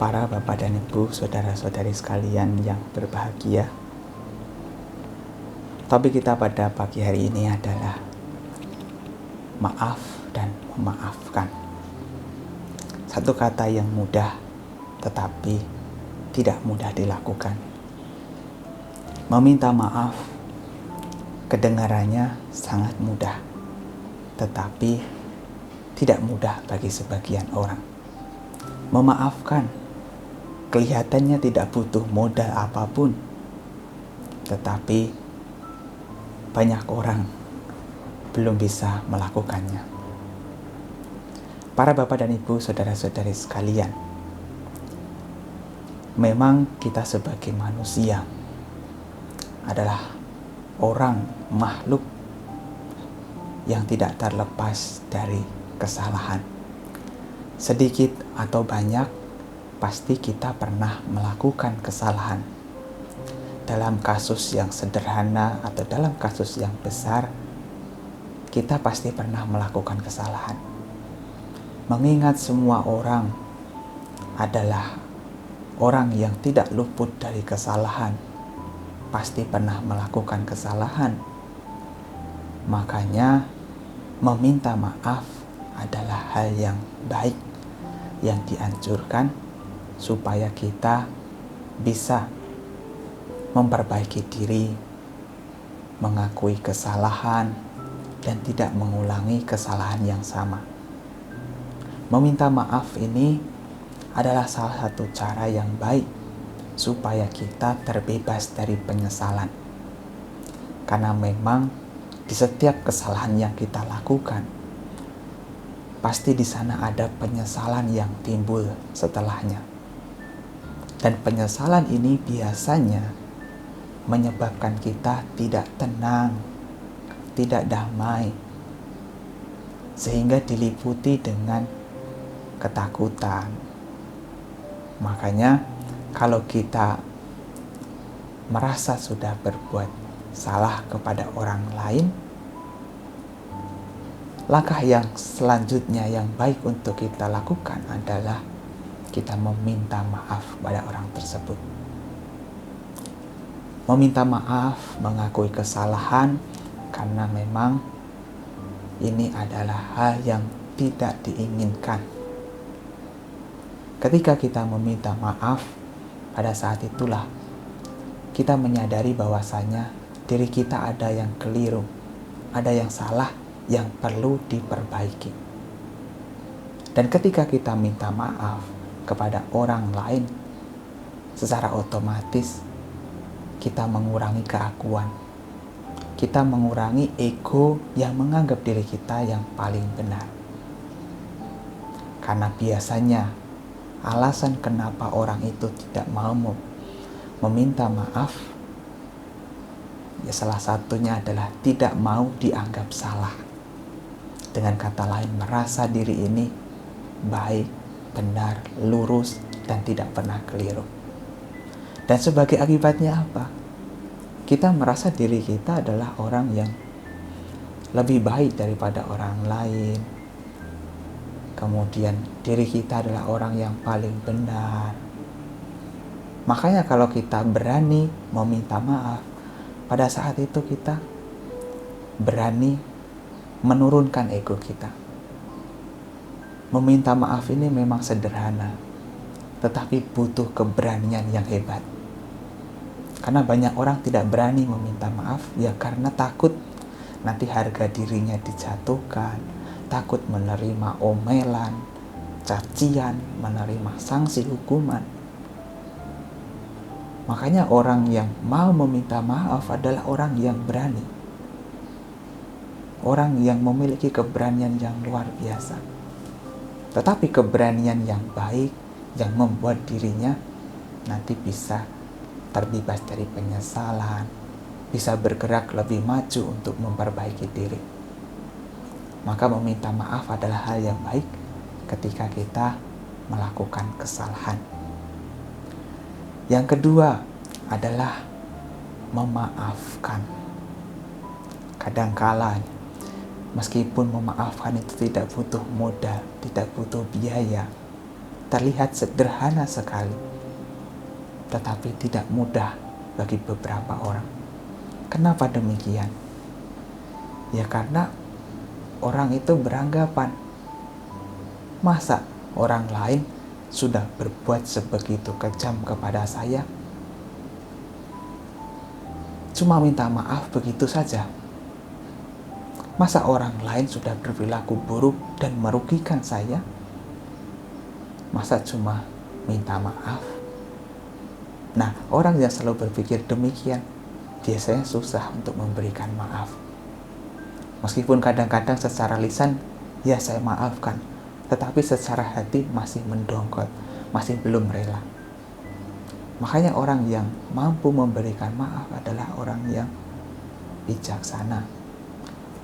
para bapak dan ibu, saudara-saudari sekalian yang berbahagia. Topik kita pada pagi hari ini adalah maaf dan memaafkan. Satu kata yang mudah tetapi tidak mudah dilakukan. Meminta maaf kedengarannya sangat mudah, tetapi tidak mudah bagi sebagian orang. Memaafkan kelihatannya tidak butuh modal apapun, tetapi banyak orang belum bisa melakukannya. Para bapak dan ibu, saudara-saudari sekalian, memang kita sebagai manusia adalah orang makhluk yang tidak terlepas dari kesalahan. Sedikit atau banyak, pasti kita pernah melakukan kesalahan. Dalam kasus yang sederhana atau dalam kasus yang besar, kita pasti pernah melakukan kesalahan. Mengingat semua orang adalah orang yang tidak luput dari kesalahan, pasti pernah melakukan kesalahan. Makanya meminta maaf adalah hal yang baik, yang dianjurkan supaya kita bisa memperbaiki diri, mengakui kesalahan, dan tidak mengulangi kesalahan yang sama. Meminta maaf ini adalah salah satu cara yang baik supaya kita terbebas dari penyesalan. Karena memang di setiap kesalahan yang kita lakukan, pasti di sana ada penyesalan yang timbul setelahnya. Dan penyesalan ini biasanya menyebabkan kita tidak tenang, tidak damai, sehingga diliputi dengan ketakutan. Makanya kalau kita merasa sudah berbuat salah kepada orang lain, langkah yang selanjutnya yang baik untuk kita lakukan adalah kita meminta maaf pada orang tersebut. Meminta maaf, mengakui kesalahan, karena memang ini adalah hal yang tidak diinginkan. Ketika kita meminta maaf, pada saat itulah kita menyadari bahwasanya diri kita ada yang keliru, ada yang salah, yang perlu diperbaiki. Dan ketika kita minta maaf kepada orang lain, secara otomatis kita mengurangi keakuan, kita mengurangi ego yang menganggap diri kita yang paling benar. Karena biasanya alasan kenapa orang itu tidak mau meminta maaf, ya salah satunya adalah tidak mau dianggap salah. Dengan kata lain, merasa diri ini baik, benar, lurus, dan tidak pernah keliru. Dan sebagai akibatnya apa? Kita merasa diri kita adalah orang yang lebih baik daripada orang lain. Kemudian diri kita adalah orang yang paling benar. Makanya kalau kita berani meminta maaf, pada saat itu kita berani menurunkan ego kita. Meminta maaf ini memang sederhana, tetapi butuh keberanian yang hebat. Karena banyak orang tidak berani meminta maaf ya karena takut nanti harga dirinya dijatuhkan, takut menerima omelan, cacian, menerima sanksi hukuman. Makanya orang yang mau meminta maaf adalah orang yang berani. Orang yang memiliki keberanian yang luar biasa. Tetapi keberanian yang baik, yang membuat dirinya nanti bisa terbebas dari penyesalan, bisa bergerak lebih maju untuk memperbaiki diri. Maka meminta maaf adalah hal yang baik ketika kita melakukan kesalahan. Yang kedua adalah memaafkan. Kadangkala meskipun memaafkan itu tidak butuh modal, tidak butuh biaya, terlihat sederhana sekali, tetapi tidak mudah bagi beberapa orang. Kenapa demikian? Ya karena orang itu beranggapan, masa orang lain sudah berbuat sebegitu kejam kepada saya, cuma minta maaf begitu saja. Masa orang lain sudah berperilaku buruk dan merugikan saya, masa cuma minta maaf? Nah, orang yang selalu berpikir demikian biasanya susah untuk memberikan maaf. Meskipun kadang-kadang secara lisan, ya saya maafkan, tetapi secara hati masih mendongkol, masih belum rela. Makanya orang yang mampu memberikan maaf adalah orang yang bijaksana,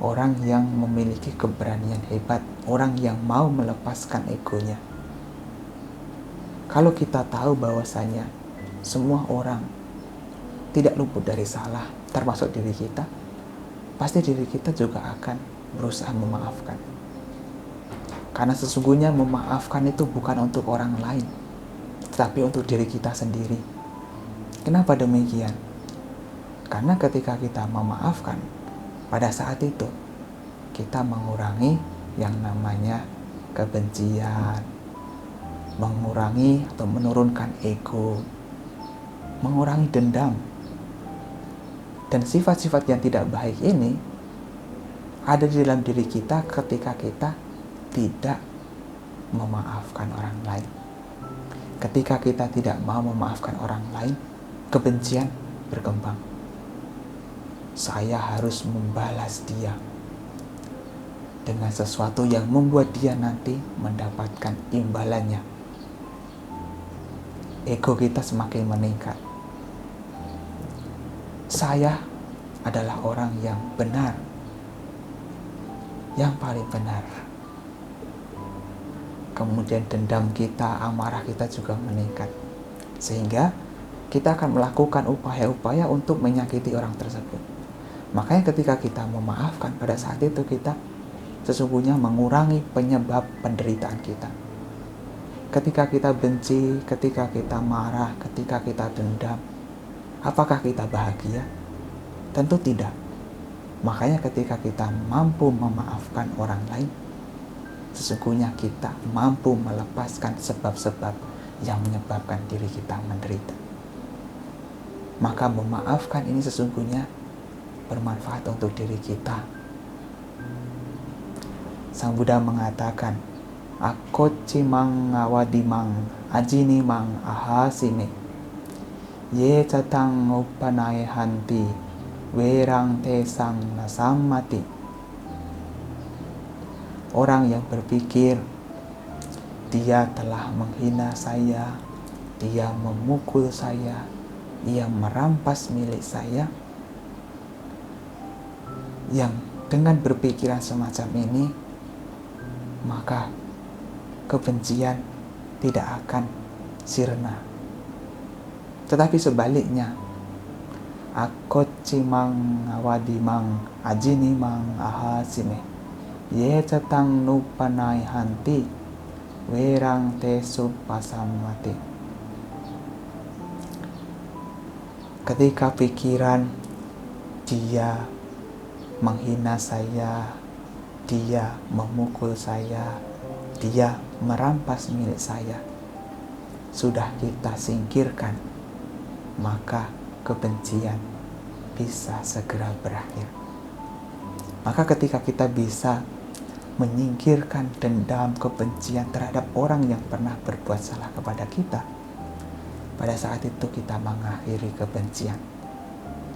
orang yang memiliki keberanian hebat, orang yang mau melepaskan egonya. Kalau kita tahu bahwasanya semua orang tidak luput dari salah, termasuk diri kita, pasti diri kita juga akan berusaha memaafkan. Karena sesungguhnya memaafkan itu bukan untuk orang lain, tetapi untuk diri kita sendiri. Kenapa demikian? Karena ketika kita memaafkan, pada saat itu kita mengurangi yang namanya kebencian, mengurangi atau menurunkan ego, mengurangi dendam. Dan sifat-sifat yang tidak baik ini ada di dalam diri kita ketika kita tidak memaafkan orang lain. Ketika kita tidak mau memaafkan orang lain, kebencian berkembang. Saya harus membalas dia dengan sesuatu yang membuat dia nanti mendapatkan imbalannya. Ego kita semakin meningkat. Saya adalah orang yang benar, yang paling benar. Kemudian dendam kita, amarah kita juga meningkat. Sehingga kita akan melakukan upaya-upaya untuk menyakiti orang tersebut. Makanya ketika kita memaafkan, pada saat itu kita sesungguhnya mengurangi penyebab penderitaan kita. Ketika kita benci, ketika kita marah, ketika kita dendam, apakah kita bahagia? Tentu tidak. Makanya ketika kita mampu memaafkan orang lain, sesungguhnya kita mampu melepaskan sebab-sebab yang menyebabkan diri kita menderita. Maka memaafkan ini sesungguhnya bermanfaat untuk diri kita. Sang Buddha mengatakan, Akoci mang awadimang ajini mang ahasime ye catang upanai hanti werang tesang nasamati. Orang yang berpikir dia telah menghina saya, dia memukul saya, ia merampas milik saya, yang dengan berpikiran semacam ini, maka kebencian tidak akan sirna. Tetapi sebaliknya, Akoci mang awadimang ajini mang ahasime ye catang nupanai hanti werang tesu pasamati. Ketika pikiran dia menghina saya, dia memukul saya, dia merampas milik saya, sudah kita singkirkan, maka kebencian bisa segera berakhir. Maka ketika kita bisa menyingkirkan dendam, kebencian terhadap orang yang pernah berbuat salah kepada kita, pada saat itu kita mengakhiri kebencian.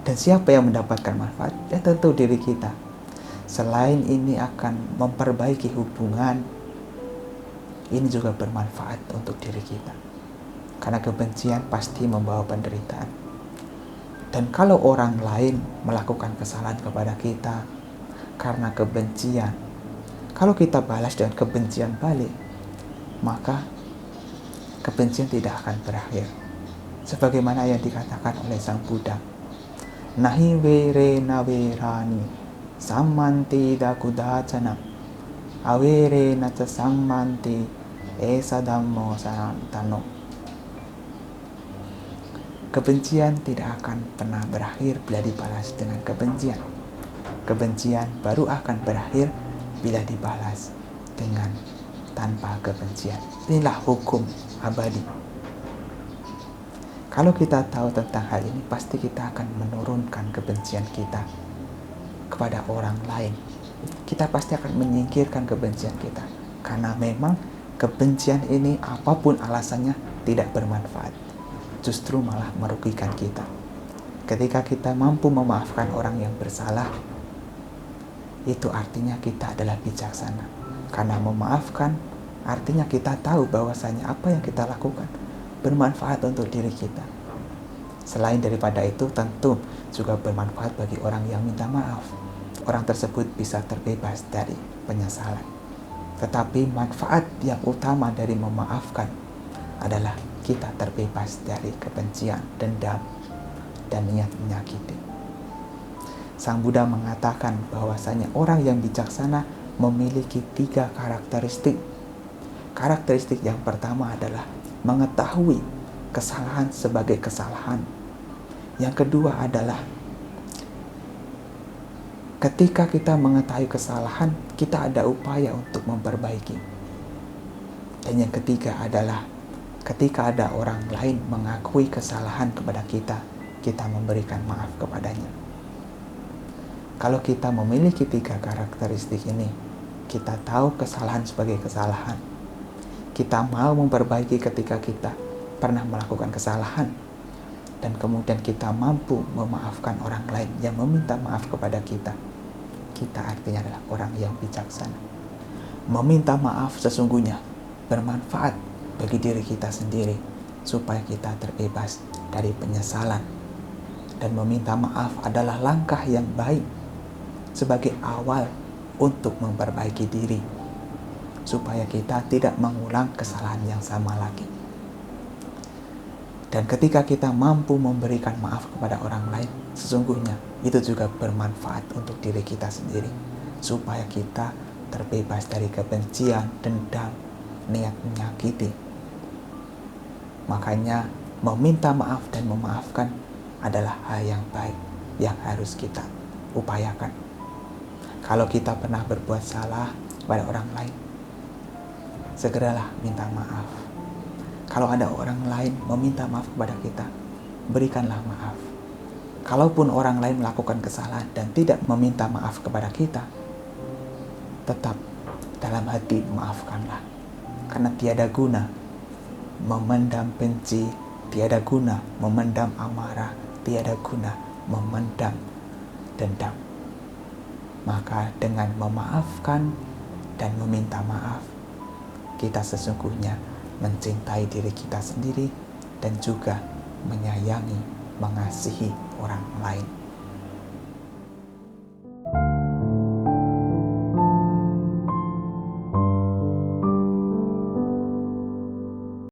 Dan siapa yang mendapatkan manfaat? Ya tentu diri kita. Selain ini akan memperbaiki hubungan, ini juga bermanfaat untuk diri kita. Karena kebencian pasti membawa penderitaan. Dan kalau orang lain melakukan kesalahan kepada kita karena kebencian, kalau kita balas dengan kebencian balik, maka kebencian tidak akan berakhir. Sebagaimana yang dikatakan oleh Sang Buddha, Nahi vere na verani sammanti dakudacana awere na ca sammanti Esa Dhammo Sanantano. Kebencian tidak akan pernah berakhir bila dibalas dengan kebencian. Kebencian baru akan berakhir bila dibalas dengan tanpa kebencian. Inilah hukum abadi. Kalau kita tahu tentang hal ini, pasti kita akan menurunkan kebencian kita kepada orang lain. Kita pasti akan menyingkirkan kebencian kita. Karena memang kebencian ini apapun alasannya tidak bermanfaat. Justru malah merugikan kita. Ketika kita mampu memaafkan orang yang bersalah, itu artinya kita adalah bijaksana. Karena memaafkan artinya kita tahu bahwasanya apa yang kita lakukan bermanfaat untuk diri kita. Selain daripada itu, tentu juga bermanfaat bagi orang yang minta maaf. Orang tersebut bisa terbebas dari penyesalan. Tetapi manfaat yang utama dari memaafkan adalah kita terbebas dari kebencian, dendam, dan niat menyakiti. Sang Buddha mengatakan bahwasanya orang yang bijaksana memiliki 3 karakteristik. Karakteristik yang pertama adalah mengetahui kesalahan sebagai kesalahan. Yang kedua adalah ketika kita mengetahui kesalahan, kita ada upaya untuk memperbaiki. Dan yang ketiga adalah ketika ada orang lain mengakui kesalahan kepada kita, kita memberikan maaf kepadanya. Kalau kita memiliki 3 karakteristik ini, kita tahu kesalahan sebagai kesalahan. Kita mau memperbaiki ketika kita pernah melakukan kesalahan. Dan kemudian kita mampu memaafkan orang lain yang meminta maaf kepada kita. Kita artinya adalah orang yang bijaksana. Meminta maaf sesungguhnya bermanfaat bagi diri kita sendiri supaya kita terbebas dari penyesalan. Dan meminta maaf adalah langkah yang baik sebagai awal untuk memperbaiki diri supaya kita tidak mengulang kesalahan yang sama lagi. Dan ketika kita mampu memberikan maaf kepada orang lain, sesungguhnya itu juga bermanfaat untuk diri kita sendiri supaya kita terbebas dari kebencian, dendam, niat menyakiti. Makanya meminta maaf dan memaafkan adalah hal yang baik yang harus kita upayakan. Kalau kita pernah berbuat salah kepada orang lain, segeralah minta maaf. Kalau ada orang lain meminta maaf kepada kita, berikanlah maaf. Kalaupun orang lain melakukan kesalahan dan tidak meminta maaf kepada kita, tetap dalam hati maafkanlah. Karena tiada guna memendam benci, tiada guna memendam amarah, tiada guna memendam dendam. Maka dengan memaafkan dan meminta maaf, kita sesungguhnya mencintai diri kita sendiri dan juga menyayangi, mengasihi orang lain.